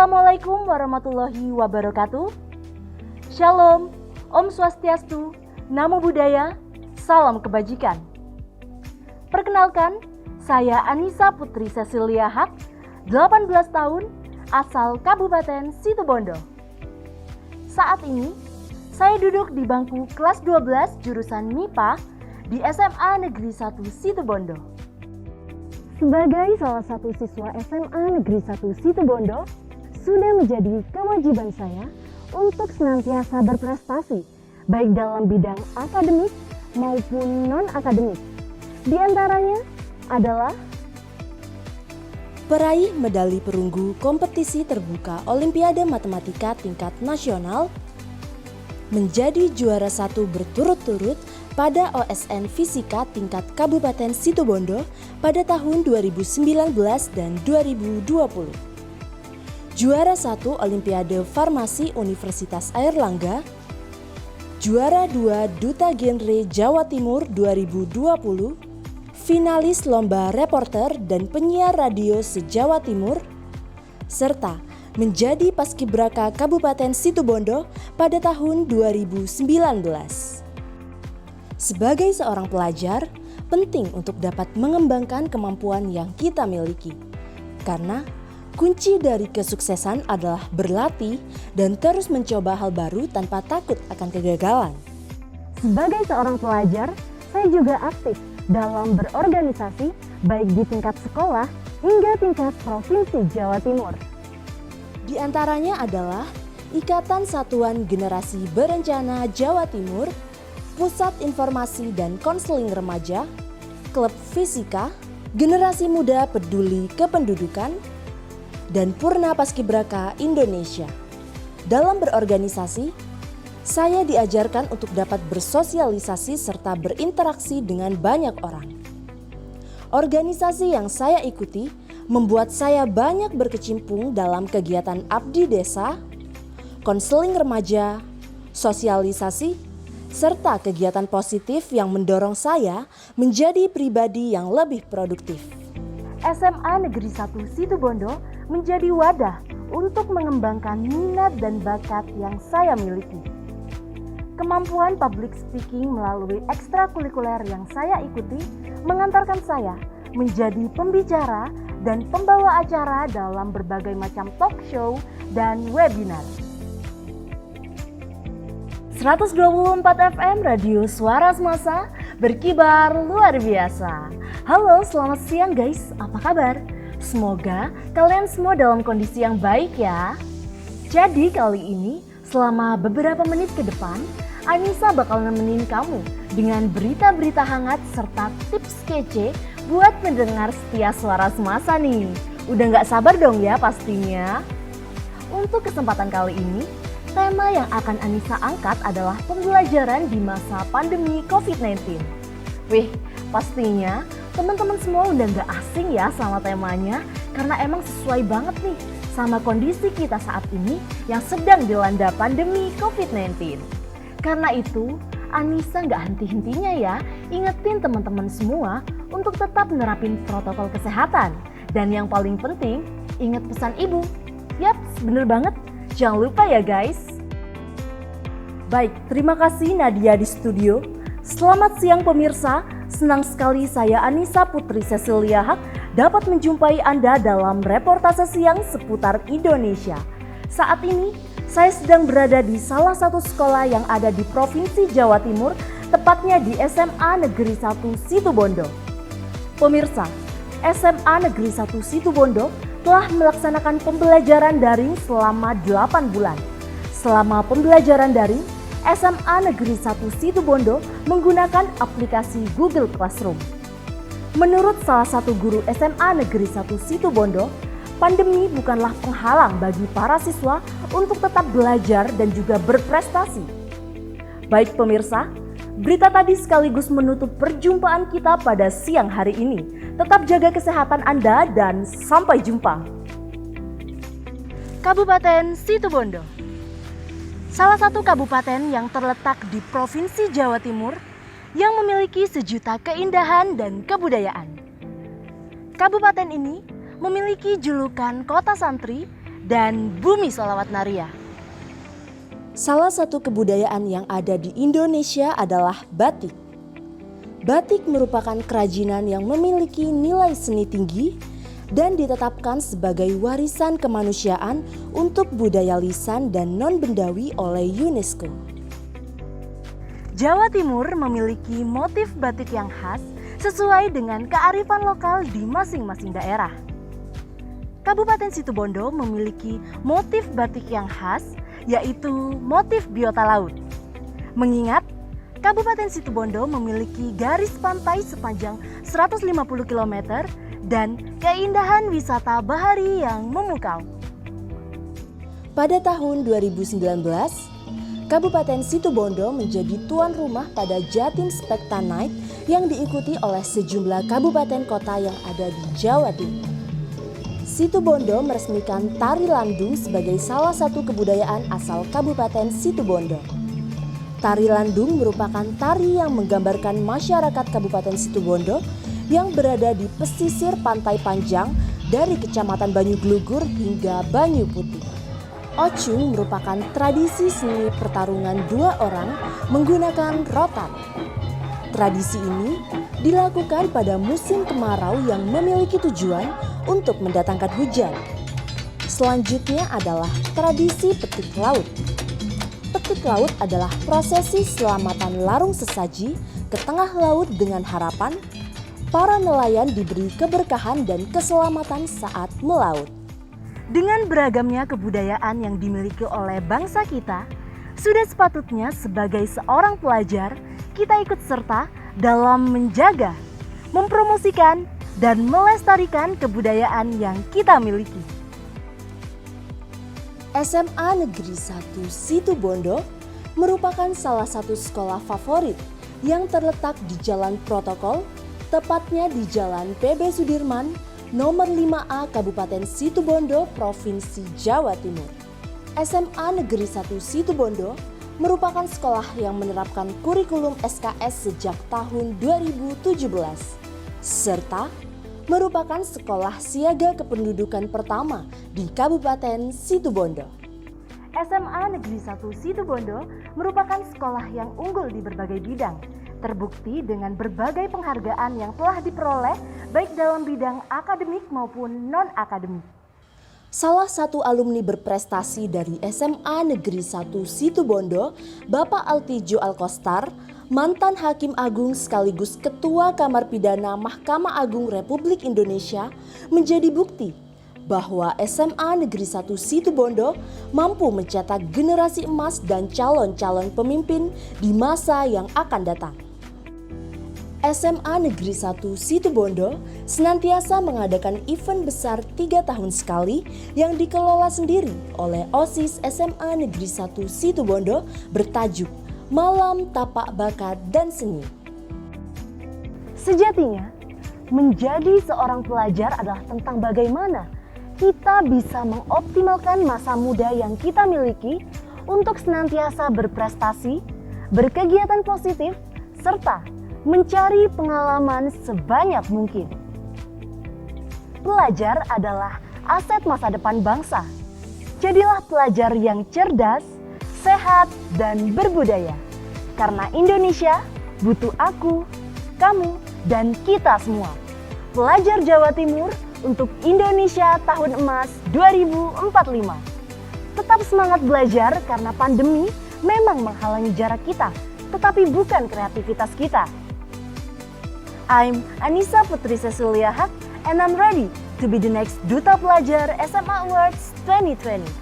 Assalamualaikum warahmatullahi wabarakatuh. Shalom, Om Swastiastu, Namo Buddhaya, Salam Kebajikan. Perkenalkan, saya Anissa Putri Cecilia Haq, 18 tahun, asal Kabupaten Situbondo. Saat ini, saya duduk di bangku kelas 12 jurusan MIPA di SMA Negeri 1 Situbondo. Sebagai salah satu siswa SMA Negeri 1 Situbondo, sudah menjadi kewajiban saya untuk senantiasa berprestasi, baik dalam bidang akademik maupun non-akademik. Di antaranya adalah peraih medali perunggu kompetisi terbuka Olimpiade Matematika tingkat nasional, menjadi juara 1 berturut-turut pada OSN Fisika tingkat Kabupaten Situbondo pada tahun 2019 dan 2020. Juara 1 Olimpiade Farmasi Universitas Airlangga, juara 2 Duta Genre Jawa Timur 2020, finalis Lomba Reporter dan Penyiar Radio se-Jawa Timur, serta menjadi Paskibraka Kabupaten Situbondo pada tahun 2019. Sebagai seorang pelajar, penting untuk dapat mengembangkan kemampuan yang kita miliki. Karena kunci dari kesuksesan adalah berlatih dan terus mencoba hal baru tanpa takut akan kegagalan. sebagai seorang pelajar, saya juga aktif dalam berorganisasi baik di tingkat sekolah hingga tingkat Provinsi Jawa Timur. Di antaranya adalah Ikatan Satuan Generasi Berencana Jawa Timur, Pusat Informasi dan Konseling Remaja, Klub Fisika, Generasi Muda Peduli Kependudukan, dan Purna Paskibraka Indonesia. Dalam berorganisasi, saya diajarkan untuk dapat bersosialisasi serta berinteraksi dengan banyak orang. Organisasi yang saya ikuti membuat saya banyak berkecimpung dalam kegiatan abdi desa, konseling remaja, sosialisasi, serta kegiatan positif yang mendorong saya menjadi pribadi yang lebih produktif. SMA Negeri 1 Situbondo menjadi wadah untuk mengembangkan minat dan bakat yang saya miliki. Kemampuan public speaking melalui ekstrakurikuler yang saya ikuti mengantarkan saya menjadi pembicara dan pembawa acara dalam berbagai macam talk show dan webinar. 124 FM Radio Suara Semasa berkibar luar biasa. Halo, selamat siang guys, apa kabar? Semoga kalian semua dalam kondisi yang baik ya. Jadi kali ini selama beberapa menit ke depan, Anissa bakal nemenin kamu dengan berita-berita hangat serta tips kece buat pendengar setia Suara Semasa nih. Udah gak sabar dong ya pastinya. Untuk kesempatan kali ini, tema yang akan Anissa angkat adalah pembelajaran di masa pandemi COVID-19. Wih, pastinya teman-teman semua udah gak asing ya sama temanya karena emang sesuai banget nih sama kondisi kita saat ini yang sedang dilanda pandemi COVID-19. Karena itu, Anissa gak henti-hentinya ya ingetin teman-teman semua untuk tetap nerapin protokol kesehatan. Dan yang paling penting, ingat pesan ibu. Yaps, bener banget. Jangan lupa ya guys. Baik, terima kasih Nadia di studio. Selamat siang pemirsa. Senang sekali saya Anissa Putri Cecilia Haq dapat menjumpai Anda dalam reportase siang seputar Indonesia. Saat ini, saya sedang berada di salah satu sekolah yang ada di Provinsi Jawa Timur, tepatnya di SMA Negeri 1 Situbondo. Pemirsa, SMA Negeri 1 Situbondo telah melaksanakan pembelajaran daring selama 8 bulan. Selama pembelajaran daring, SMA Negeri 1 Situbondo menggunakan aplikasi Google Classroom. Menurut salah satu guru SMA Negeri 1 Situbondo, pandemi bukanlah penghalang bagi para siswa untuk tetap belajar dan juga berprestasi. Baik pemirsa, berita tadi sekaligus menutup perjumpaan kita pada siang hari ini. Tetap jaga kesehatan Anda dan sampai jumpa. Kabupaten Situbondo, salah satu kabupaten yang terletak di Provinsi Jawa Timur yang memiliki sejuta keindahan dan kebudayaan. Kabupaten ini memiliki julukan Kota Santri dan Bumi Sholawat Naria. Salah satu kebudayaan yang ada di Indonesia adalah batik. Batik merupakan kerajinan yang memiliki nilai seni tinggi dan ditetapkan sebagai warisan kemanusiaan untuk budaya lisan dan non-bendawi oleh UNESCO. Jawa Timur memiliki motif batik yang khas sesuai dengan kearifan lokal di masing-masing daerah. Kabupaten Situbondo memiliki motif batik yang khas, yaitu motif biota laut. Mengingat Kabupaten Situbondo memiliki garis pantai sepanjang 150 km dan keindahan wisata bahari yang memukau. Pada tahun 2019, Kabupaten Situbondo menjadi tuan rumah pada Jatim Spekta Night yang diikuti oleh sejumlah kabupaten kota yang ada di Jawa Timur. Situbondo meresmikan tari landung sebagai salah satu kebudayaan asal Kabupaten Situbondo. Tari landung merupakan tari yang menggambarkan masyarakat Kabupaten Situbondo yang berada di pesisir pantai panjang dari Kecamatan Banyuglugur hingga Banyu Putih. Ocung merupakan tradisi seni pertarungan dua orang menggunakan rotan. Tradisi ini dilakukan pada musim kemarau yang memiliki tujuan untuk mendatangkan hujan. Selanjutnya adalah tradisi petik laut. Petik laut adalah prosesi selamatan larung sesaji ke tengah laut dengan harapan para nelayan diberi keberkahan dan keselamatan saat melaut. Dengan beragamnya kebudayaan yang dimiliki oleh bangsa kita, sudah sepatutnya sebagai seorang pelajar kita ikut serta dalam menjaga, mempromosikan, dan melestarikan kebudayaan yang kita miliki. SMA Negeri 1 Situbondo merupakan salah satu sekolah favorit yang terletak di Jalan Protokol, tepatnya di Jalan PB Sudirman, nomor 5A Kabupaten Situbondo, Provinsi Jawa Timur. SMA Negeri 1 Situbondo merupakan sekolah yang menerapkan kurikulum SKS sejak tahun 2017, serta merupakan sekolah siaga kependudukan pertama di Kabupaten Situbondo. SMA Negeri 1 Situbondo merupakan sekolah yang unggul di berbagai bidang, terbukti dengan berbagai penghargaan yang telah diperoleh baik dalam bidang akademik maupun non-akademik. Salah satu alumni berprestasi dari SMA Negeri 1 Situbondo, Bapak Altijo Alkostar, mantan Hakim Agung sekaligus Ketua Kamar Pidana Mahkamah Agung Republik Indonesia, menjadi bukti bahwa SMA Negeri 1 Situbondo mampu mencetak generasi emas dan calon-calon pemimpin di masa yang akan datang. SMA Negeri 1 Situbondo senantiasa mengadakan event besar 3 tahun sekali yang dikelola sendiri oleh OSIS SMA Negeri 1 Situbondo bertajuk Malam Tapak Bakat dan Seni. Sejatinya, menjadi seorang pelajar adalah tentang bagaimana kita bisa mengoptimalkan masa muda yang kita miliki untuk senantiasa berprestasi, berkegiatan positif, serta mencari pengalaman sebanyak mungkin. Pelajar adalah aset masa depan bangsa. Jadilah pelajar yang cerdas, sehat, dan berbudaya. Karena Indonesia butuh aku, kamu, dan kita semua. Pelajar Jawa Timur untuk Indonesia Tahun Emas 2045. Tetap semangat belajar karena pandemi memang menghalangi jarak kita, tetapi bukan kreativitas kita. I'm Anissa Putri Cecilia Haq and I'm ready to be the next Duta Pelajar SMA Awards 2020.